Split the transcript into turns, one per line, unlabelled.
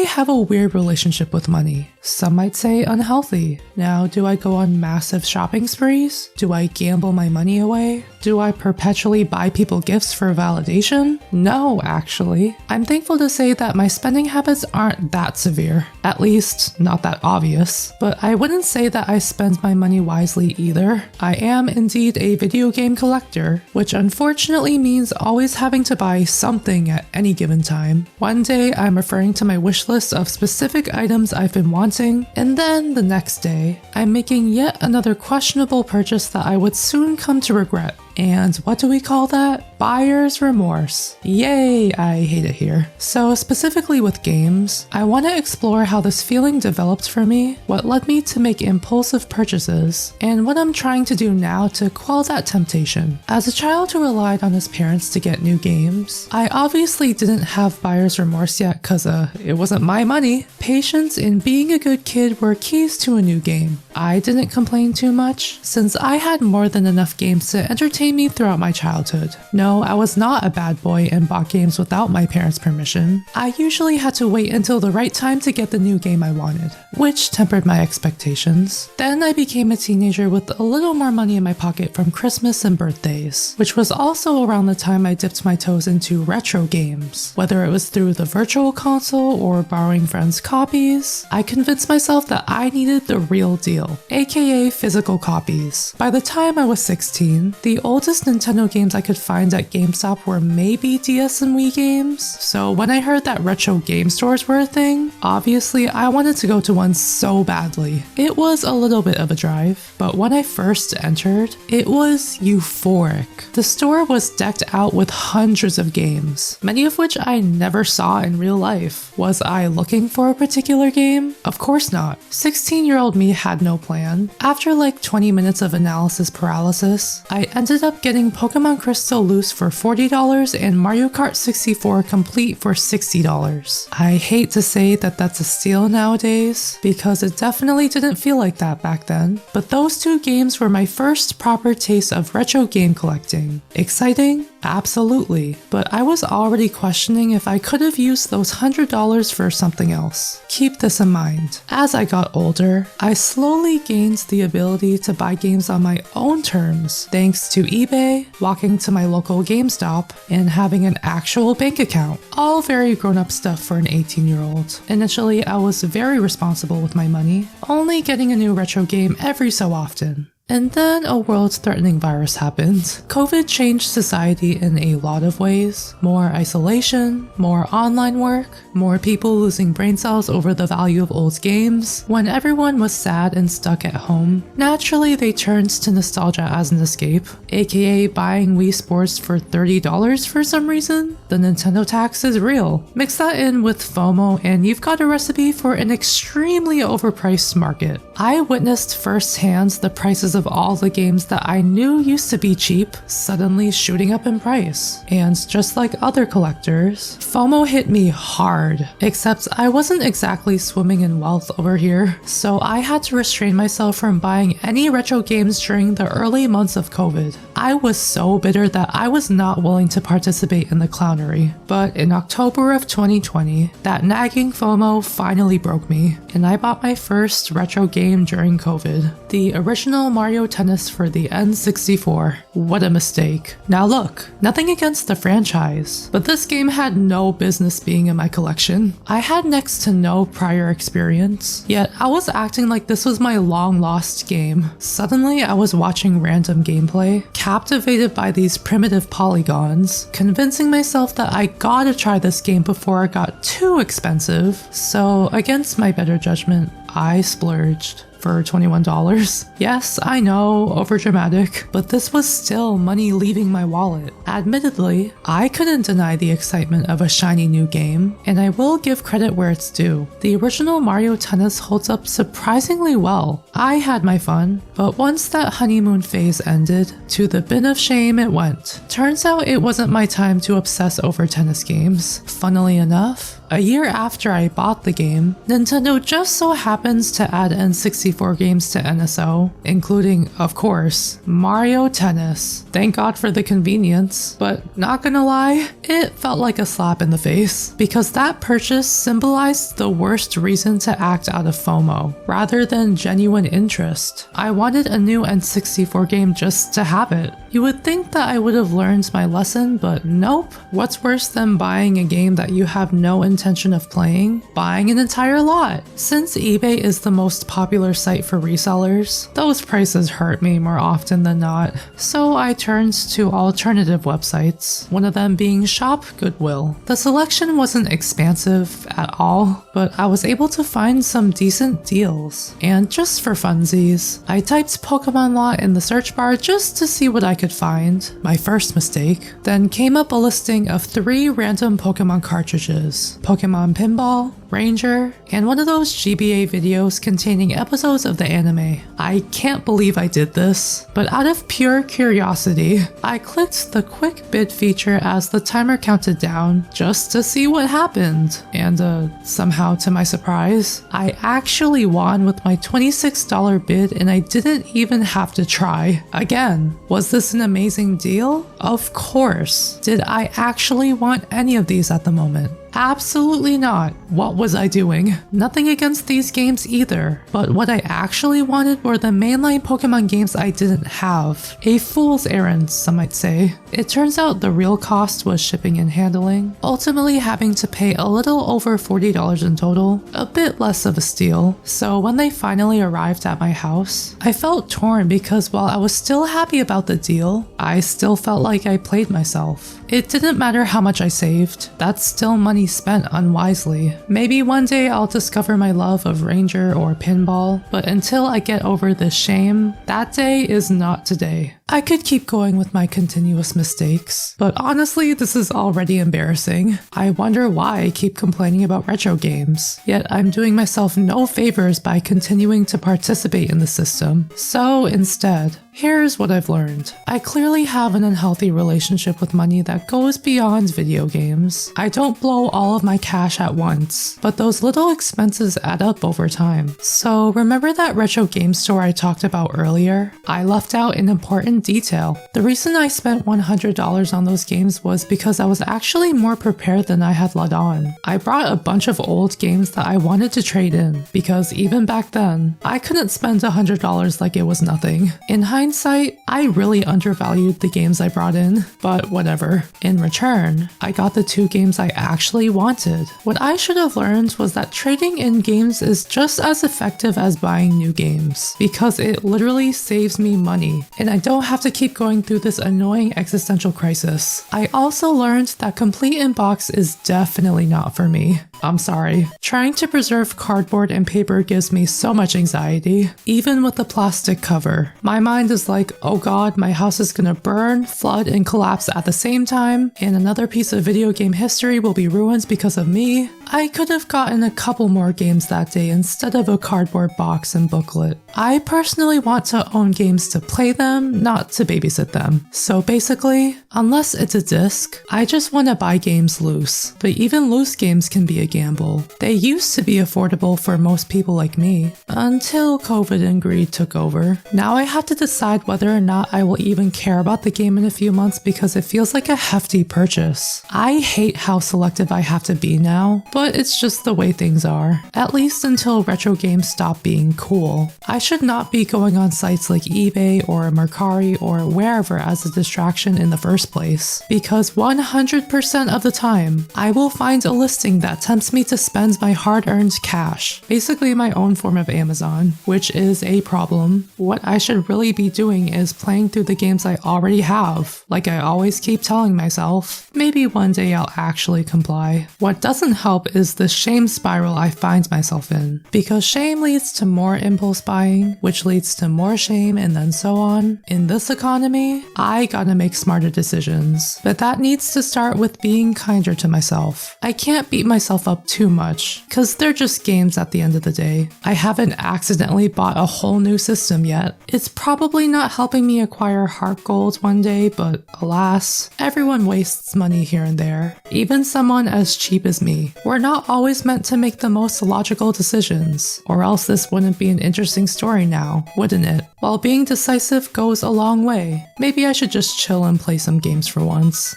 have a weird relationship with money. Some might say unhealthy. Now, do I go on massive shopping sprees? Do I gamble my money away? Do I perpetually buy people gifts for validation? No, actually. I'm thankful to say that my spending habits aren't that severe. At least, not that obvious. But I wouldn't say that I spend my money wisely either. I am indeed a video game collector, which unfortunately means always having to buy something at any given time. One day, I'm referring to my wish list of specific items I've been wanting, and then the next day, I'm making yet another questionable purchase that I would soon come to regret. And what do we call that? Buyer's remorse. Yay, I hate it here. So specifically with games, I want to explore how this feeling developed for me, what led me to make impulsive purchases, and what I'm trying to do now to quell that temptation. As a child who relied on his parents to get new games, I obviously didn't have buyer's remorse yet cause it wasn't my money. Patience and being a good kid were keys to a new game. I didn't complain too much, since I had more than enough games to entertain me throughout my childhood. No, I was not a bad boy and bought games without my parents' permission. I usually had to wait until the right time to get the new game I wanted, which tempered my expectations. Then I became a teenager with a little more money in my pocket from Christmas and birthdays, which was also around the time I dipped my toes into retro games. Whether it was through the virtual console or borrowing friends' copies, I convinced myself that I needed the real deal, aka physical copies. By the time I was 16, the oldest Nintendo games I could find at GameStop were maybe DS and Wii games, so when I heard that retro game stores were a thing, obviously I wanted to go to one so badly. It was a little bit of a drive, but when I first entered, it was euphoric. The store was decked out with hundreds of games, many of which I never saw in real life. Was I looking for a particular game? Of course not. 16-year-old me had no plan. After like 20 minutes of analysis paralysis, I ended up getting Pokemon Crystal Loose for $40 and Mario Kart 64 Complete for $60. I hate to say that that's a steal nowadays, because it definitely didn't feel like that back then, but those two games were my first proper taste of retro game collecting. Exciting? Absolutely, but I was already questioning if I could have used those $100 for something else. Keep this in mind. As I got older, I slowly gained the ability to buy games on my own terms, thanks to eBay, walking to my local GameStop, and having an actual bank account. All very grown-up stuff for an 18-year-old. Initially, I was very responsible with my money, only getting a new retro game every so often. And then a world-threatening virus happened. COVID changed society in a lot of ways. More isolation, more online work, more people losing brain cells over the value of old games. When everyone was sad and stuck at home, naturally they turned to nostalgia as an escape, aka buying Wii Sports for $30 for some reason. The Nintendo tax is real. Mix that in with FOMO and you've got a recipe for an extremely overpriced market. I witnessed firsthand the prices of all the games that I knew used to be cheap suddenly shooting up in price. And just like other collectors, FOMO hit me hard, except I wasn't exactly swimming in wealth over here, so I had to restrain myself from buying any retro games during the early months of COVID. I was so bitter that I was not willing to participate in the clownery, but in October of 2020, that nagging FOMO finally broke me, and I bought my first retro game during COVID, the original Mario Tennis for the N64. What a mistake. Now look, nothing against the franchise, but this game had no business being in my collection. I had next to no prior experience, yet I was acting like this was my long-lost game. Suddenly, I was watching random gameplay, captivated by these primitive polygons, convincing myself that I gotta try this game before it got too expensive. So, against my better judgment, I splurged for $21. Yes, I know, overdramatic, but this was still money leaving my wallet. Admittedly, I couldn't deny the excitement of a shiny new game, and I will give credit where it's due. The original Mario Tennis holds up surprisingly well. I had my fun, but once that honeymoon phase ended, to the bin of shame it went. Turns out it wasn't my time to obsess over tennis games. Funnily enough, a year after I bought the game, Nintendo just so happens to add N64 games to NSO, including, of course, Mario Tennis. Thank God for the convenience. games. But not gonna lie, it felt like a slap in the face, because that purchase symbolized the worst reason to act out of FOMO, rather than genuine interest. I wanted a new N64 game just to have it. You would think that I would have learned my lesson, but nope. What's worse than buying a game that you have no intention of playing? Buying an entire lot. Since eBay is the most popular site for resellers, those prices hurt me more often than not. So I turned to alternative websites, one of them being Shop Goodwill. The selection wasn't expansive at all, but I was able to find some decent deals. And just for funsies, I typed Pokemon lot in the search bar just to see what I could find. My first mistake. Then came up a listing of 3 random Pokemon cartridges: Pokemon Pinball, Ranger, and one of those GBA videos containing episodes of the anime. I can't believe I did this, but out of pure curiosity, I clicked the quick bid feature as the timer counted down just to see what happened. And somehow to my surprise, I actually won with my $26 bid and I didn't even have to try. Again, was this an amazing deal? Of course. Did I actually want any of these at the moment? Absolutely not. What was I doing? Nothing against these games either, but what I actually wanted were the mainline Pokemon games I didn't have. A fool's errand, some might say. It turns out the real cost was shipping and handling, ultimately having to pay a little over $40 in total, a bit less of a steal. So when they finally arrived at my house, I felt torn because while I was still happy about the deal, I still felt like I played myself. It didn't matter how much I saved, that's still money spent unwisely. Maybe one day I'll discover my love of Ranger or Pinball, but until I get over this shame, that day is not today. I could keep going with my continuous mistakes, but honestly, this is already embarrassing. I wonder why I keep complaining about retro games, yet I'm doing myself no favors by continuing to participate in the system. So instead, here's what I've learned. I clearly have an unhealthy relationship with money that goes beyond video games. I don't blow all of my cash at once, but those little expenses add up over time. So remember that retro game store I talked about earlier? I left out an important detail. The reason I spent $100 on those games was because I was actually more prepared than I had let on. I brought a bunch of old games that I wanted to trade in, because even back then, I couldn't spend $100 like it was nothing. In hindsight, I really undervalued the games I brought in, but whatever. In return, I got the 2 games I actually wanted. What I should have learned was that trading in games is just as effective as buying new games, because it literally saves me money, and I don't have to keep going through this annoying existential crisis. I also learned that complete in box is definitely not for me. I'm sorry. Trying to preserve cardboard and paper gives me so much anxiety, even with the plastic cover. My mind is like, oh god, my house is gonna burn, flood, and collapse at the same time, and another piece of video game history will be ruined because of me. I could have gotten a couple more games that day instead of a cardboard box and booklet. I personally want to own games to play them, not to babysit them. So basically, unless it's a disc, I just want to buy games loose. But even loose games can be a gamble. They used to be affordable for most people like me, until COVID and greed took over. Now I have to decide whether or not I will even care about the game in a few months because it feels like a hefty purchase. I hate how selective I have to be now, but it's just the way things are. At least until retro games stop being cool. I should not be going on sites like eBay or Mercari or wherever as a distraction in the first place, because 100% of the time, I will find a listing that tempts me to spend my hard-earned cash, basically my own form of Amazon, which is a problem. What I should really be doing is playing through the games I already have, like I always keep telling myself. Maybe one day I'll actually comply. What doesn't help is the shame spiral I find myself in, because shame leads to more impulse buying, which leads to more shame and then so on. In this economy, I gotta make smarter decisions, but that needs to start with being kinder to myself. I can't beat myself up too much, cause they're just games at the end of the day. I haven't accidentally bought a whole new system yet. It's probably not helping me acquire heart gold one day, but alas, everyone wastes money here and there. Even someone as cheap as me. We're We're not always meant to make the most logical decisions, or else this wouldn't be an interesting story now, wouldn't it? While being decisive goes a long way, maybe I should just chill and play some games for once.